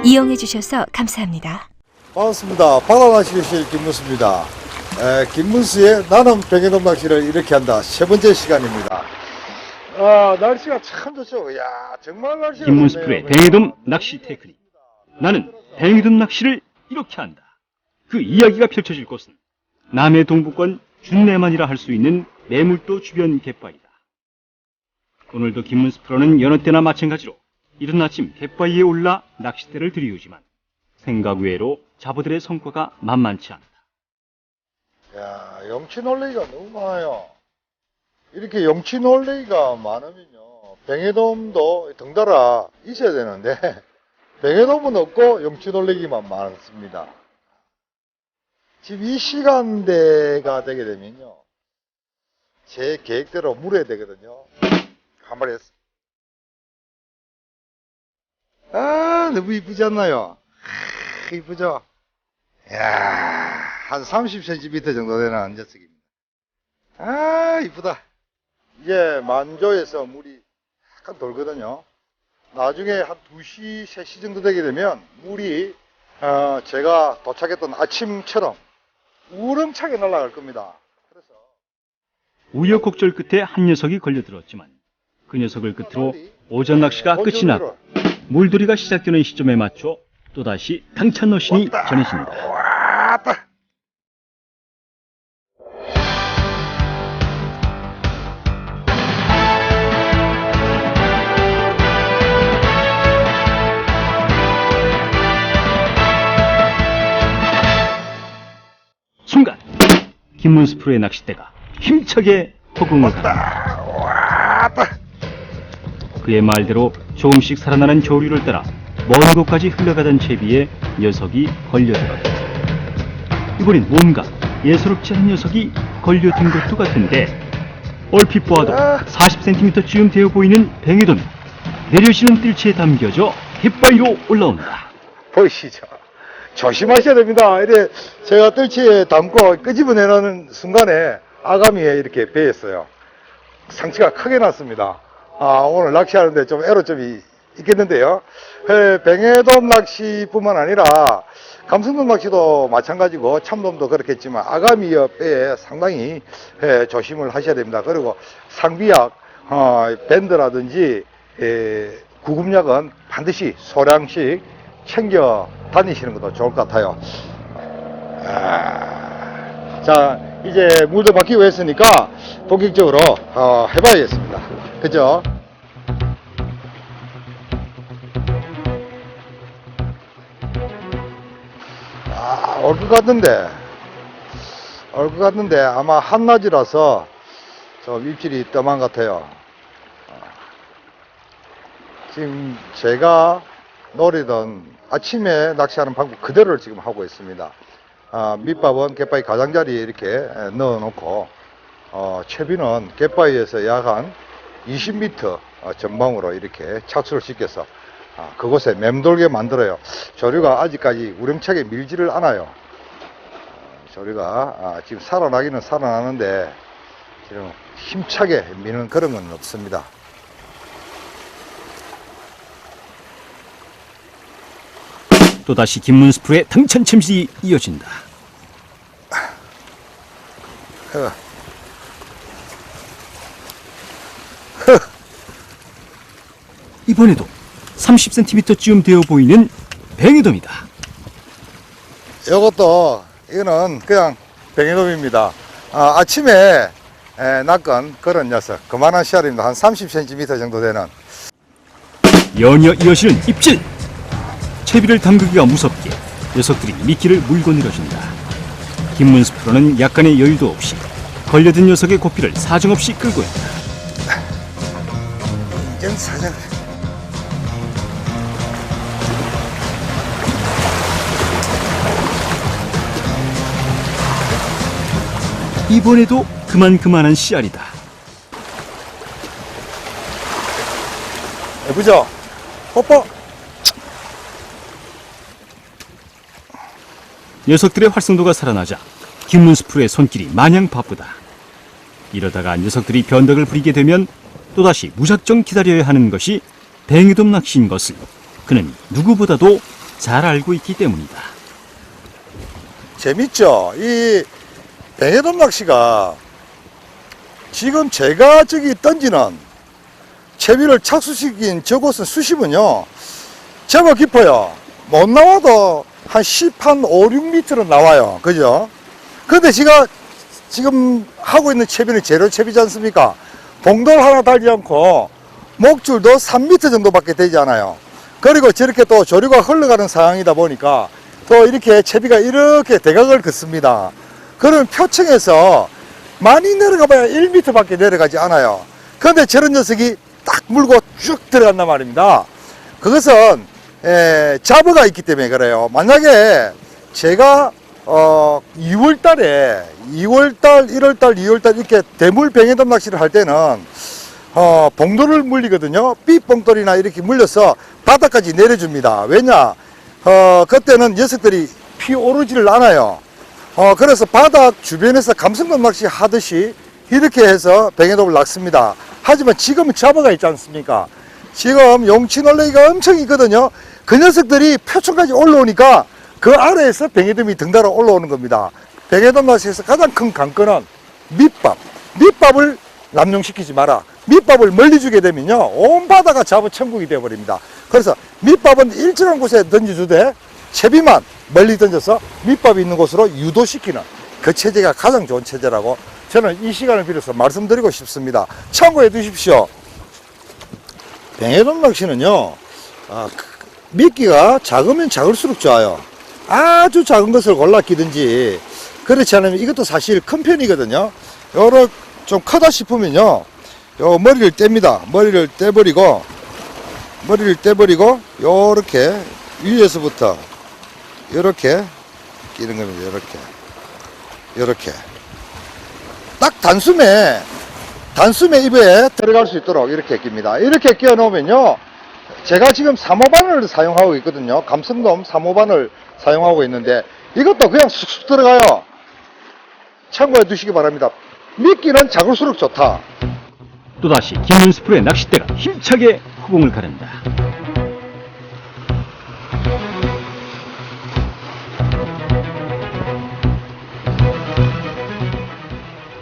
이용해 주셔서 감사합니다. 반갑습니다. 바다낚시실 김문수입니다. 김문수의 나는 뱅에돔 낚시를 이렇게 한다 세 번째 시간입니다. 날씨가 참 좋죠. 야, 정말 날씨가 김문수 좋네요. 프로의 뱅에돔 낚시 테크닉. 나는 뱅에돔 낚시를 이렇게 한다. 그 이야기가 펼쳐질 곳은 남해 동부권 준내만이라 할 수 있는 매물도 주변 갯바위다. 오늘도 김문수 프로는 여느 때나 마찬가지로 이른 아침 갯바위에 올라 낚싯대를 들이우지만 생각 외로 잡어들의 성과가 만만치 않다. 야, 영치 놀래기가 너무 많아요. 이렇게 영치 놀래기가 많으면요, 뱅에돔도 덩달아 있어야 되는데 뱅에돔은 없고 영치 놀래기만 많습니다. 지금 이 시간대가 되게 되면요, 제 계획대로 물어야 되거든요. 한 마리 했어. 너무 이쁘지 않나요? 이쁘죠? 이야, 한 30cm 정도 되는 녀석입니다. 이쁘다. 이제 만조에서 물이 약간 돌거든요. 나중에 한 2시, 3시 정도 되게 되면 물이 제가 도착했던 아침처럼 우렁차게 날아갈 겁니다. 그래서 우여곡절 끝에 한 녀석이 걸려들었지만 그 녀석을 끝으로 오전 낚시가 끝이 나고 물돌이가 시작되는 시점에 맞춰 또다시 당찬 어신이 전해집니다. 왔다. 순간 김문수 프로의 낚싯대가 힘차게 허공을 가른다. 왔다. 그의 말대로 조금씩 살아나는 조류를 따라 먼 곳까지 흘러가던 채비에 녀석이 걸려들었다. 이번엔 뭔가 예사롭지 않은 녀석이 걸려든 것도 같은데 얼핏 보아도 40cm쯤 되어 보이는 뱅에돔이 내려지는 뜰채에 담겨져 갯바위로 올라온다. 보이시죠? 조심하셔야 됩니다. 이래 제가 뜰채에 담고 끄집어내는 순간에 아가미에 이렇게 베였어요. 상처가 크게 났습니다. 오늘 낚시하는데 좀 애로점이 있겠는데요. 뱅에돔 낚시뿐만 아니라 감성돔 낚시도 마찬가지고 참돔도 그렇겠지만 아가미 뼈에 상당히 조심을 하셔야 됩니다. 그리고 상비약, 밴드라든지 구급약은 반드시 소량씩 챙겨 다니시는 것도 좋을 것 같아요. 자, 이제 물도 바뀌고 했으니까 본격적으로 해봐야겠습니다. 그죠? 올 것 같는데 아마 한낮이라서 좀 입질이 뜸한 것 같아요. 지금 제가 노리던 아침에 낚시하는 방법 그대로를 지금 하고 있습니다. 밑밥은 갯바위 가장자리에 이렇게 넣어 놓고 채비는 갯바위에서 약 한 20m 전방으로 이렇게 착수를 시켜서 그곳에 맴돌게 만들어요. 조류가 아직까지 우렁차게 밀지를 않아요. 조류가 지금 살아나기는 살아나는데 지금 힘차게 미는 그런 건 없습니다. 또다시 김문수 프로의 당찬 챔질이 이어진다. 이번에도 30cm쯤 되어 보이는 뱅에돔이다. 이거는 그냥 뱅에돔입니다. 아침에 낚은 그런 녀석, 그만한 씨알입니다. 한 30cm 정도 되는. 연이어 이어지는 입질. 채비를 담그기가 무섭게 녀석들이 미끼를 물고 내려준다. 김문수 프로는 약간의 여유도 없이 걸려든 녀석의 고삐를 사정없이 끌고 있다. 이젠 사정. 이번에도 그만한 씨알이다. 예쁘죠? 뽀뽀. 녀석들의 활성도가 살아나자 김문수 프로의 손길이 마냥 바쁘다. 이러다가 녀석들이 변덕을 부리게 되면 또다시 무작정 기다려야 하는 것이 뱅에돔 낚시인 것을 그는 누구보다도 잘 알고 있기 때문이다. 재밌죠? 이 뱅에돔 낚시가 지금 제가 저기 던지는 채비를 착수시킨 저곳은 수심은요 제법 깊어요. 못 나와도 한 5, 6m는 나와요. 그죠? 근데 제가 지금 하고 있는 채비는 제로 채비지 않습니까? 봉돌 하나 달지 않고 목줄도 3m 정도밖에 되지 않아요. 그리고 저렇게 또 조류가 흘러가는 상황이다 보니까 또 이렇게 채비가 이렇게 대각을 긋습니다. 그러면 표층에서 많이 내려가봐야 1m 밖에 내려가지 않아요. 그런데 저런 녀석이 딱 물고 쭉 들어간단 말입니다. 그것은 잡어가 있기 때문에 그래요. 만약에 제가 2월달, 1월달, 2월달 이렇게 대물 뱅에돔 낚시를 할 때는 봉돌을 물리거든요. 삐봉돌이나 이렇게 물려서 바닥까지 내려줍니다. 왜냐? 그때는 녀석들이 피오르지를 않아요. 그래서 바닥 주변에서 감성돔 낚시 하듯이 이렇게 해서 뱅에돔을 낚습니다. 하지만 지금은 잡어가 있지 않습니까? 지금 용치놀래기가 엄청 있거든요. 그 녀석들이 표층까지 올라오니까 그 아래에서 뱅에돔이 등달아 올라오는 겁니다. 뱅에돔 낚시에서 가장 큰 관건은 밑밥. 밑밥을 남용시키지 마라. 밑밥을 멀리 주게 되면요 온 바다가 잡어 천국이 되어버립니다. 그래서 밑밥은 일정한 곳에 던져주되 채비만 멀리 던져서 밑밥이 있는 곳으로 유도시키는 그 체제가 가장 좋은 체제라고 저는 이 시간을 빌어서 말씀드리고 싶습니다. 참고해 두십시오. 뱅에돔 낚시는요 미끼가 작으면 작을수록 좋아요. 아주 작은 것을 골라 끼든지 그렇지 않으면 이것도 사실 큰 편이거든요. 요렇게 좀 크다 싶으면요 요 머리를 뗍니다. 머리를 떼버리고 요렇게 위에서부터 요렇게 끼는 겁니다. 요렇게 딱 단숨에 입에 들어갈 수 있도록 이렇게 끼입니다. 이렇게 끼워 놓으면요 제가 지금 3호바늘을 사용하고 있거든요. 감성돔 3호바늘 사용하고 있는데 이것도 그냥 쑥쑥 들어가요. 참고해 두시기 바랍니다. 미끼는 작을수록 좋다. 또다시 김문수 프로의 낚싯대가 힘차게 허공을 가른다.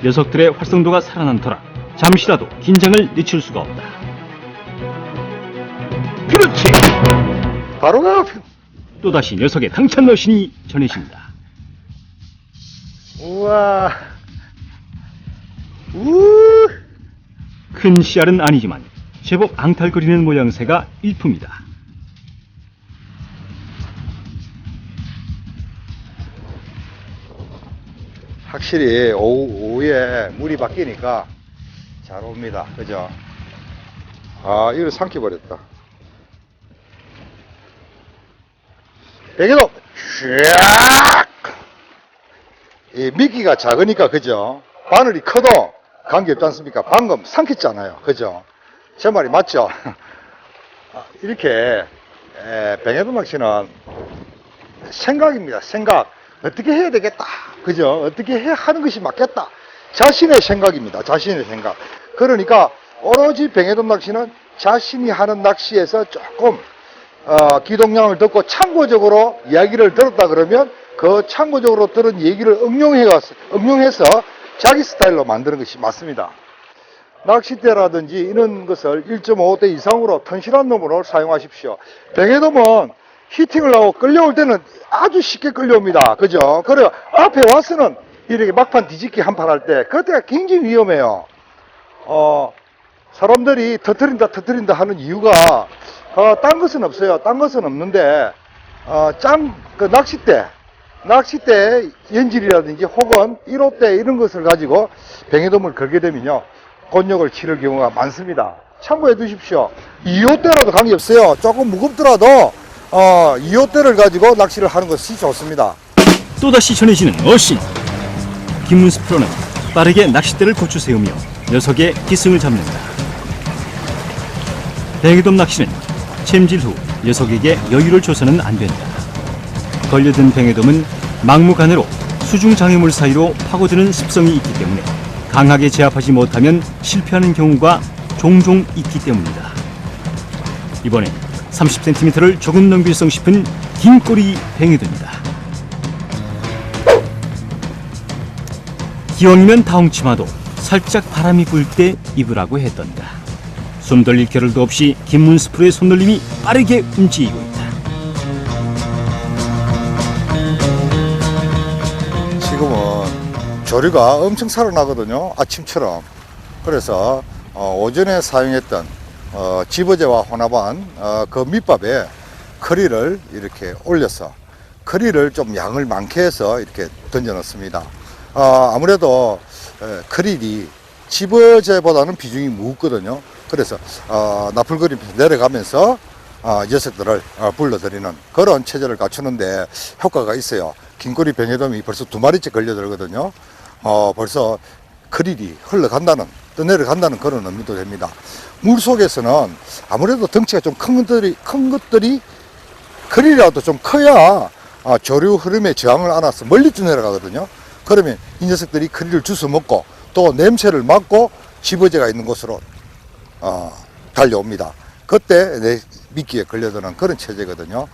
녀석들의 활성도가 살아난 터라 잠시라도 긴장을 늦출 수가 없다. 그렇지! 바로 가. 또다시 녀석의 당찬 러신이 전해진다. 우와. 큰 씨알은 아니지만 제법 앙탈거리는 모양새가 일품이다. 확실히 오후에 물이 바뀌니까 잘 옵니다. 그죠? 아, 이걸 삼켜버렸다. 뱅에돔! 쫙! 이 미끼가 작으니까, 그죠? 바늘이 커도 관계없지 않습니까? 방금 삼켰잖아요. 그죠? 제 말이 맞죠? 이렇게, 뱅에돔 낚시는 생각입니다. 생각. 어떻게 해야 되겠다. 그죠? 어떻게 해야 하는 것이 맞겠다. 자신의 생각입니다. 자신의 생각. 그러니까 오로지 뱅에돔 낚시는 자신이 하는 낚시에서 조금 기동량을 듣고 참고적으로 이야기를 들었다 그러면 그 참고적으로 들은 얘기를 응용해서 자기 스타일로 만드는 것이 맞습니다. 낚싯대라든지 이런 것을 1.5대 이상으로 튼실한 놈으로 사용하십시오. 뱅에돔은 히팅을 하고 끌려올 때는 아주 쉽게 끌려옵니다. 그죠? 그래요. 앞에 와서는 이렇게 막판 뒤집기 한 판 할 때 그때가 굉장히 위험해요. 사람들이 터뜨린다 하는 이유가 딴 것은 없어요. 딴 것은 없는데 그 낚싯대 연질이라든지 혹은 1호대 이런 것을 가지고 뱅에돔을 걸게 되면요 곤욕을 치를 경우가 많습니다. 참고해 두십시오. 2호대라도 관계없어요. 조금 무겁더라도 2호대를 가지고 낚시를 하는 것이 좋습니다. 또다시 전해지는 어신. 김문수 프로는 빠르게 낚싯대를 고추 세우며 녀석의 기승을 잡는다. 뱅에돔 낚시는 챔질 후 녀석에게 여유를 줘서는 안 된다. 걸려든 뱅에돔은 막무가내로 수중 장애물 사이로 파고드는 습성이 있기 때문에 강하게 제압하지 못하면 실패하는 경우가 종종 있기 때문이다. 이번엔 30cm를 조금 넘길성 싶은 긴 꼬리 뱅에도입니다. 기왕이면 다홍치마도 살짝 바람이 불 때 입으라고 했던가. 숨 돌릴 겨를도 없이 김문스프로의 손놀림이 빠르게 움직이고 있다. 지금은 조류가 엄청 살아나거든요. 아침처럼. 그래서 오전에 사용했던 집어제와 혼합한 그 밑밥에 커리를 이렇게 올려서 커리를 좀 양을 많게 해서 이렇게 던져 넣습니다. 아무래도 커리이 집어제보다는 비중이 무겁거든요. 그래서 나풀거리 내려가면서 녀석들을 불러들이는 그런 체제를 갖추는데 효과가 있어요. 긴꼬리 뱅에돔이 벌써 2마리째 걸려들거든요. 벌써 커리이 흘러간다는, 떠내려간다는 그런 의미도 됩니다. 물 속에서는 아무래도 덩치가 좀 큰 것들이 커리라도 좀 커야 조류 흐름에 저항을 안아서 멀리 떠내려가거든요. 그러면 이 녀석들이 커리를 주워 먹고 또 냄새를 맡고 집어제가 있는 곳으로 달려옵니다. 그때 내 미끼에 걸려드는 그런 체제거든요.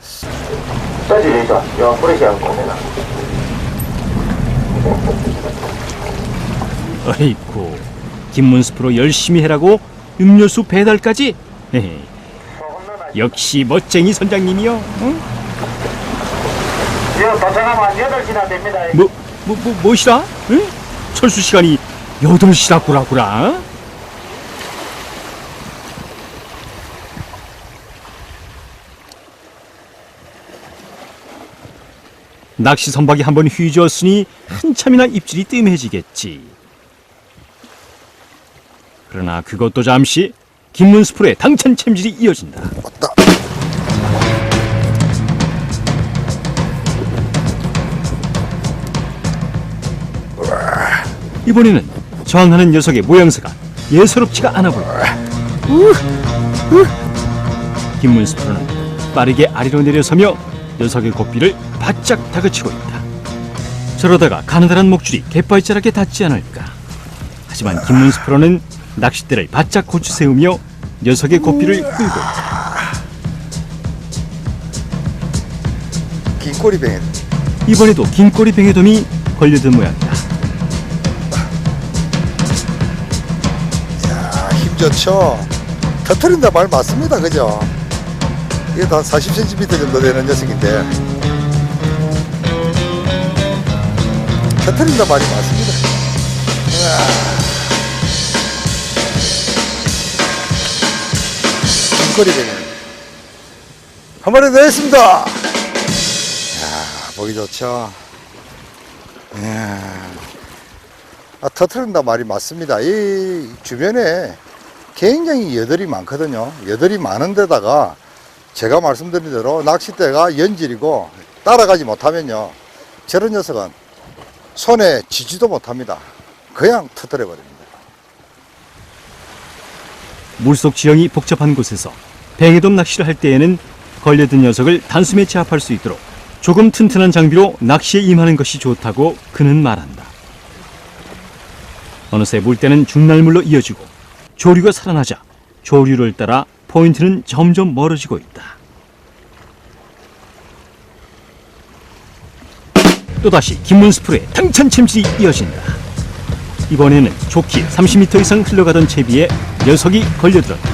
어이쿠, 김문스프로 열심히 해라고 음료수 배달까지? 헤헤. 역시 멋쟁이 선장님이요. 응? 도착하면 8시나 됩니다. 뭐시라? 응? 철수 시간이 8시라 구라구라. 낚시 선박이 한번 휘저었으니 한참이나 입질이 뜸해지겠지. 그러나 그것도 잠시 김문스프로의 당찬 챔질이 이어진다. 왔다. 이번에는 저항하는 녀석의 모양새가 예사롭지가 않아 보인다. 김문스프로는 빠르게 아래로 내려서며 녀석의 고삐를 바짝 다그치고 있다. 저러다가 가느다란 목줄이 갯바위자락에 닿지 않을까. 하지만 김문스프로는 낚싯대를 바짝 고추 세우며 녀석의 고삐를 끌고 있다. 긴꼬리 뱅에. 이번에도 긴꼬리 뱅에돔이 걸려든 모양이다. 힘 좋죠. 터트린다 말 맞습니다. 그죠? 이게 한 40cm 정도 되는 녀석인데 터트린다 말이 맞습니다. 긴꼬리 뱅에 한 마리 더 했습니다. 이야, 보기 좋죠. 이야. 터트린다 말이 맞습니다. 이 주변에 굉장히 여들이 많거든요. 여들이 많은 데다가 제가 말씀드린 대로 낚싯대가 연질이고 따라가지 못하면요, 저런 녀석은 손에 쥐지도 못합니다. 그냥 터뜨려 버립니다. 물속 지형이 복잡한 곳에서 뱅에돔 낚시를 할 때에는 걸려든 녀석을 단숨에 제압할 수 있도록 조금 튼튼한 장비로 낚시에 임하는 것이 좋다고 그는 말한다. 어느새 물때는 중날물로 이어지고 조류가 살아나자 조류를 따라 포인트는 점점 멀어지고 있다. 또다시 김문스프로의 당찬 챔질이 이어진다. 이번에는 좋게 30m 이상 흘러가던 채비에 녀석이 걸려들었다.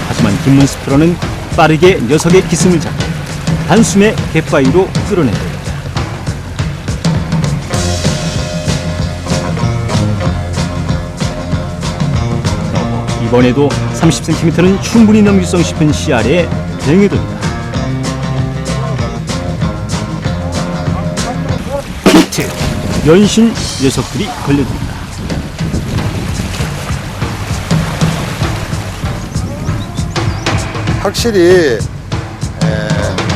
하지만 김문스프로는 빠르게 녀석의 기승을 잡고 단숨에 갯바위로 끌어내버렸다. 이번에도 30cm는 충분히 넘길성 싶은 씨알에 뱅에돔이다. 히트! 연신 녀석들이 걸려든다. 확실히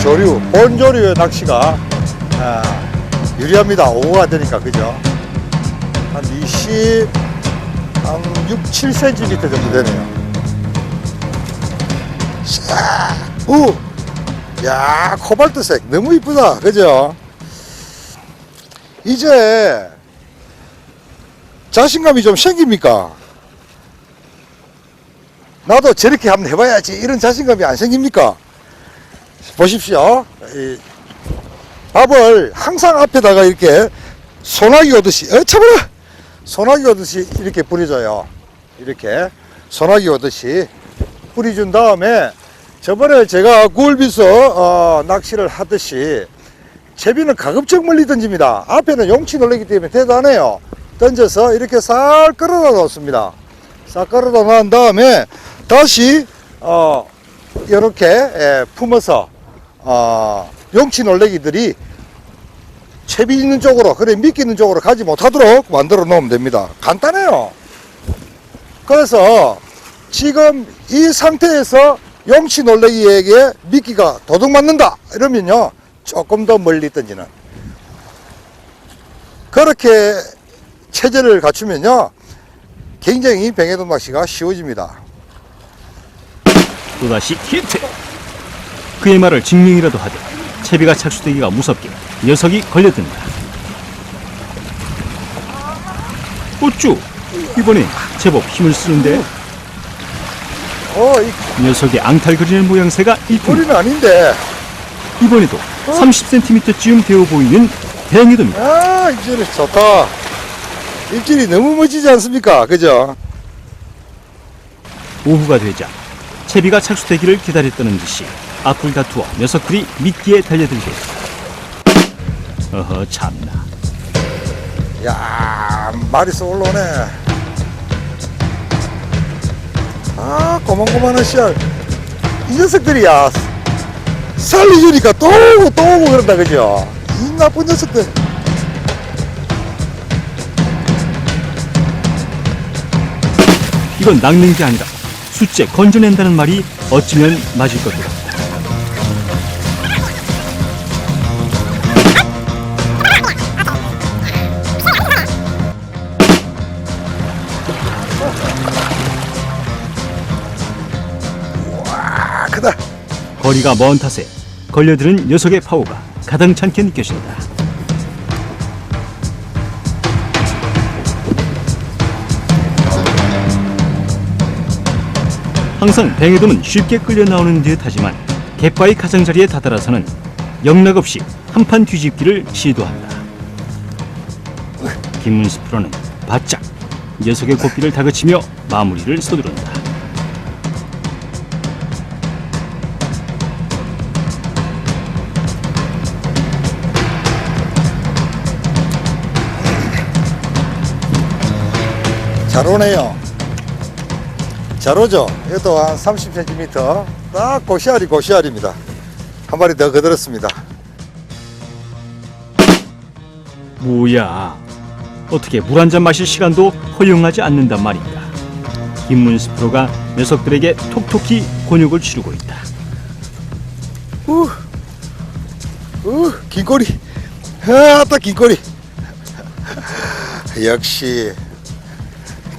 조류, 본조류의 낚시가 유리합니다. 오후가 되니까. 그죠? 한 6, 7cm 정도 되네요. 오! 야, 코발트색 너무 이쁘다. 그죠? 이제 자신감이 좀 생깁니까? 나도 저렇게 한번 해봐야지 이런 자신감이 안 생깁니까? 보십시오. 이 밥을 항상 앞에다가 이렇게 소나기 오듯이 참아라! 소나기 오듯이 이렇게 뿌려줘요. 이렇게 소나기 오듯이 뿌려준 다음에 저번에 제가 굴비서 낚시를 하듯이 채비는 가급적 멀리 던집니다. 앞에는 용치 놀래기 때문에 대단해요. 던져서 이렇게 싹 끌어다 놓습니다. 싹 끌어다 놓은 다음에 다시 이렇게 품어서 용치 놀래기들이 채비 있는 쪽으로, 그래 미끼 있는 쪽으로 가지 못하도록 만들어 놓으면 됩니다. 간단해요. 그래서 지금 이 상태에서 용치 놀래기에게 미끼가 도둑 맞는다 이러면요 조금 더 멀리 던지는, 그렇게 체제를 갖추면요 굉장히 뱅에돔 낚시가 쉬워집니다. 또다시 히트. 그의 말을 증명이라도 하듯 채비가 착수되기가 무섭게 녀석이 걸려든다. 어쭈, 이번엔 제법 힘을 쓰는데 이 녀석의 앙탈거리는 모양새가 일품. 꼬리는 아닌데. 이번에도 30cm쯤 되어 보이는 뱅에돔이다. 입질이 좋다. 입질이 너무 멋지지 않습니까? 그죠? 오후가 되자 채비가 착수되기를 기다렸다는 듯이 앞을 다투어 녀석들이 미끼에 달려들게. 어허 참나. 야, 마리수 올라오네. 고만고만한 씨알. 이 녀석들이야 살려주니까 또 오고 또 오고 그런다, 그죠? 이 나쁜 녀석들. 이건 낚는 게 아니라 숫째 건져낸다는 말이 어찌면 맞을 것 같다. 크다. 거리가 먼 탓에 걸려드는 녀석의 파워가 가당찮게 느껴진다. 항상 뱅에돔은 쉽게 끌려 나오는 듯 하지만 갯바위 가장자리에 다다라서는 영락없이 한판 뒤집기를 시도한다. 김문수 프로는 바짝 녀석의 고삐를 다그치며 마무리를 서두른다. 잘 오네요. 잘 오죠? 이것도 한 30cm. 딱 고시알입니다. 한 마리 더 거들었습니다. 뭐야, 어떻게 물 한 잔 마실 시간도 허용하지 않는단 말인가. 김문수 프로가 녀석들에게 톡톡히 곤욕을 치르고 있다. 긴 꼬리. 딱 긴 꼬리. 역시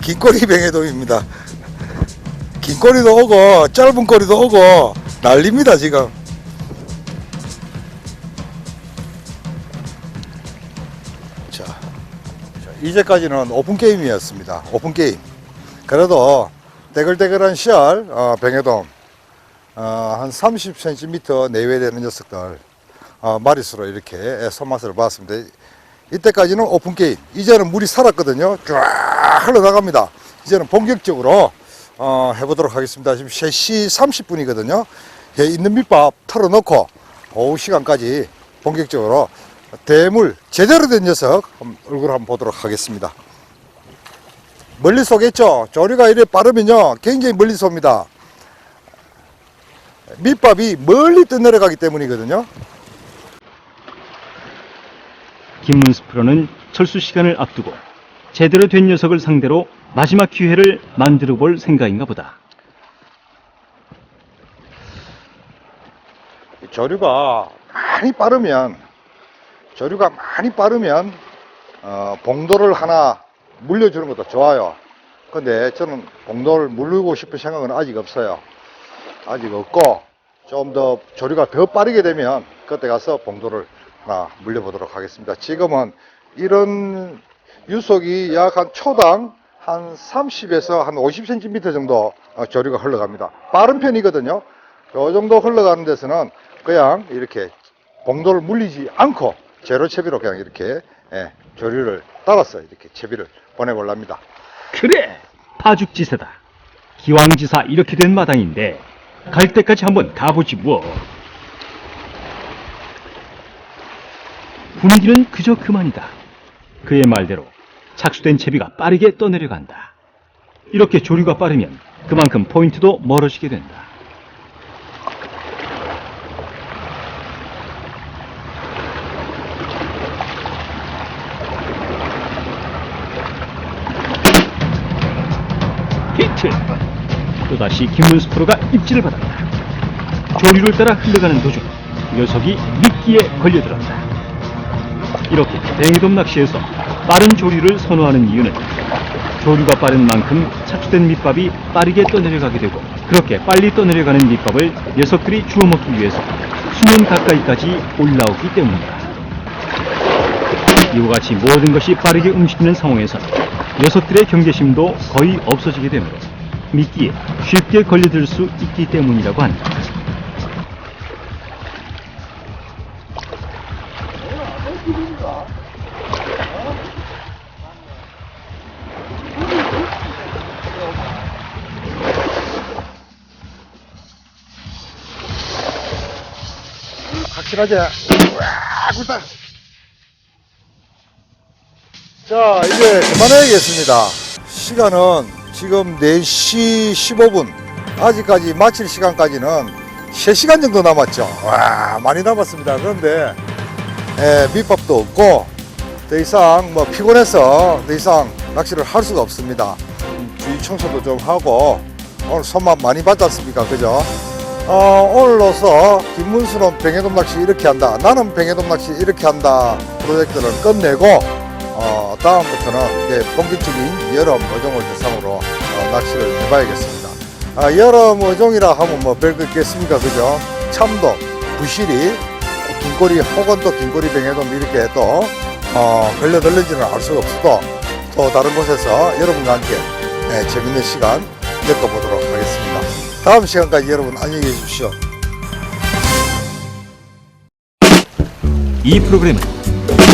긴 꼬리 뱅에돔입니다. 긴 꼬리도 오고 짧은 꼬리도 오고 난립니다 지금. 자, 이제까지는 오픈 게임이었습니다. 오픈 게임. 그래도 대글대글한 씨알 뱅에돔 한 30cm 내외 되는 녀석들 마리수로 이렇게 손맛을 봤습니다. 이때까지는 오픈 게임. 이제는 물이 살았거든요. 쫙 흘러나갑니다. 이제는 본격적으로 해보도록 하겠습니다. 지금 3시 30분이거든요. 있는 밑밥 털어놓고 오후 시간까지 본격적으로 대물 제대로 된 녀석 얼굴 한번 보도록 하겠습니다. 멀리 쏘겠죠. 조류가 이래 빠르면요 굉장히 멀리 쏩니다. 밑밥이 멀리 떠내려가기 때문이거든요. 김문수 프로는 철수 시간을 앞두고 제대로 된 녀석을 상대로 마지막 기회를 만들어 볼 생각인가 보다. 조류가 많이 빠르면 봉도를 하나 물려주는 것도 좋아요. 근데 저는 봉도를 물리고 싶은 생각은 아직 없어요. 아직 없고 좀 더 조류가 더 빠르게 되면 그때 가서 봉도를 하나 물려보도록 하겠습니다. 지금은 이런 유속이 약 한 초당 한 30에서 한 50cm 정도 조류가 흘러갑니다. 빠른 편이거든요. 이 정도 흘러가는 데서는 그냥 이렇게 봉도를 물리지 않고 제로 채비로 그냥 이렇게 조류를 따라서 이렇게 채비를 보내보려 합니다. 그래, 파죽지세다. 기왕지사 이렇게 된 마당인데 갈 때까지 한번 가보지 뭐. 분위기는 그저 그만이다. 그의 말대로 착수된 채비가 빠르게 떠내려간다. 이렇게 조류가 빠르면 그만큼 포인트도 멀어지게 된다. 히트! 또다시 김문수 프로가 입질을 받았다. 조류를 따라 흘러가는 도중 녀석이 미끼에 걸려들었다. 이렇게 뱅이돔 낚시에서 빠른 조류를 선호하는 이유는 조류가 빠른 만큼 착수된 밑밥이 빠르게 떠내려가게 되고, 그렇게 빨리 떠내려가는 밑밥을 녀석들이 주워먹기 위해서 수면 가까이까지 올라오기 때문이다. 이와 같이 모든 것이 빠르게 움직이는 상황에서 녀석들의 경계심도 거의 없어지게 되므로 미끼에 쉽게 걸려들 수 있기 때문이라고 한다. 확실하지? 와, 굵다. 자, 이제 그만해야겠습니다. 시간은 지금 4시 15분. 아직까지 마칠 시간까지는 3시간 정도 남았죠. 와, 많이 남았습니다. 그런데 밑밥도 없고 더 이상 뭐 피곤해서 더 이상 낚시를 할 수가 없습니다. 주위 청소도 좀 하고 오늘 손맛 많이 받지 않습니까? 그죠? 오늘로서 김문수는 뱅에돔 낚시 이렇게 한다, 나는 뱅에돔 낚시 이렇게 한다 프로젝트를 끝내고 다음부터는 이제 본격적인 여름 어종을 대상으로 낚시를 해봐야겠습니다. 여름 어종이라 하면 뭐 별거 있겠습니까? 그죠? 참돔, 부시리, 긴꼬리 혹은 또 긴꼬리 뱅에돔 이렇게 또 걸려들는지는 알 수가 없어도 또 다른 곳에서 여러분과 함께 재밌는 시간 겪어보도록 하겠습니다. 다음 시간까지 여러분 안녕히 계십시오. 이 프로그램은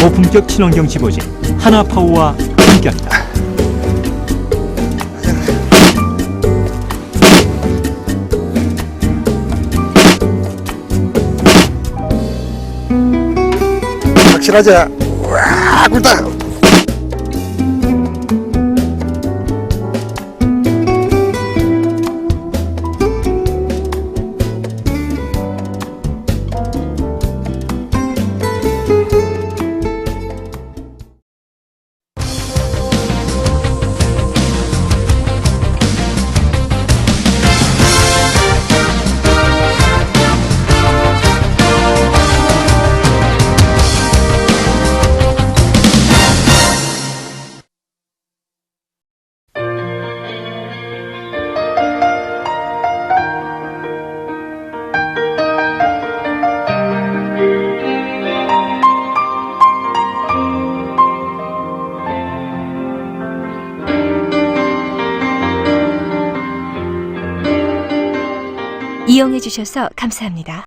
고품격 친환경 집어진 하나파워와 함께합니다. 확실하지? 와, 굵다. 이용해 주셔서 감사합니다.